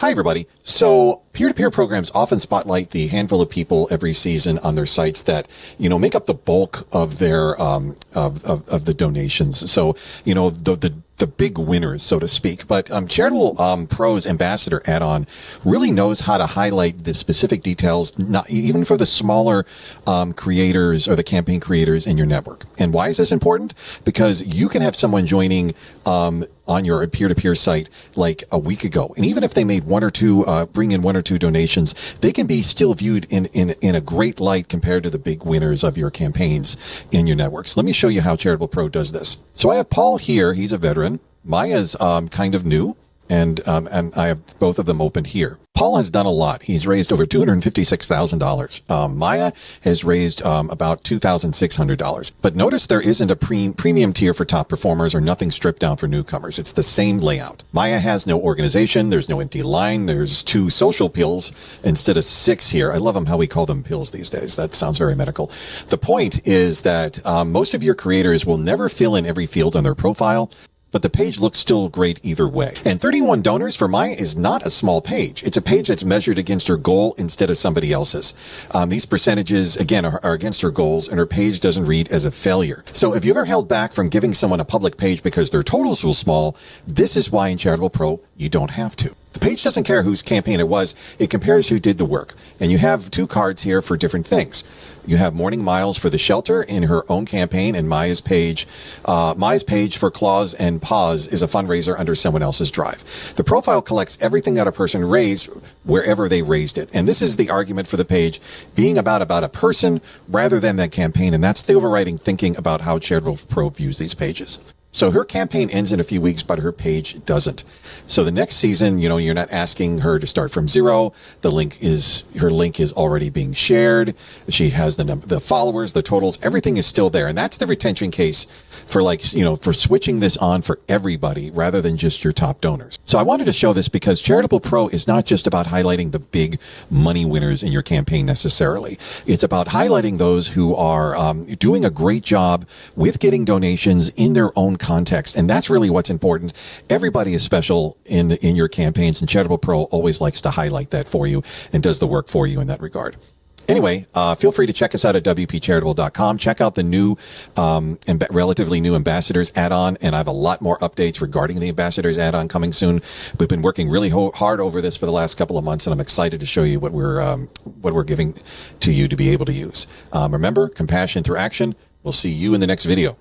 Hi, everybody. So peer-to-peer programs often spotlight the handful of people every season on their sites that, make up the bulk of their, of the donations. So, the big winners, so to speak. But Charitable Pro's ambassador add-on really knows how to highlight the specific details, not even for the smaller creators or the campaign creators in your network. And why is this important? Because you can have someone joining on your peer-to-peer site like a week ago, and even if they made bring in one or two donations, they can be still viewed in a great light compared to the big winners of your campaigns in your networks. Let me show you how Charitable Pro does this. So I have Paul here. He's a veteran. Maya's kind of new, and I have both of them opened here. Paul has done a lot. He's raised over $256,000. Maya has raised about $2,600. But notice there isn't a premium tier for top performers or nothing stripped down for newcomers. It's the same layout. Maya has no organization. There's no empty line. There's 2 social pills instead of 6 here. I love them how we call them pills these days. That sounds very medical. The point is that most of your creators will never fill in every field on their profile, but the page looks still great either way. And 31 donors for Maya is not a small page. It's a page that's measured against her goal instead of somebody else's. These percentages, again, are against her goals, and her page doesn't read as a failure. So if you ever held back from giving someone a public page because their totals were small, this is why in Charitable Pro, you don't have to. The page doesn't care whose campaign it was. It compares who did the work. And you have 2 cards here for different things. You have Morning Miles for the shelter in her own campaign, and Maya's page for Claws and Paws is a fundraiser under someone else's drive. The profile collects everything that a person raised wherever they raised it. And this is the argument for the page being about a person rather than that campaign. And that's the overriding thinking about how Charitable Pro views these pages. So her campaign ends in a few weeks, but her page doesn't. So the next season, you're not asking her to start from zero. Her link is already being shared. She has the followers, the totals, everything is still there. And that's the retention case for for switching this on for everybody rather than just your top donors. So I wanted to show this because Charitable Pro is not just about highlighting the big money winners in your campaign necessarily. It's about highlighting those who are doing a great job with getting donations in their own context. And that's really what's important. Everybody is special in your campaigns, and Charitable Pro always likes to highlight that for you and does the work for you in that regard. Anyway, feel free to check us out at wpcharitable.com. Check out the new, relatively new ambassadors add-on, and I have a lot more updates regarding the ambassadors add-on coming soon. We've been working really hard over this for the last couple of months, and I'm excited to show you what we're giving to you to be able to use. Remember, compassion through action. We'll see you in the next video.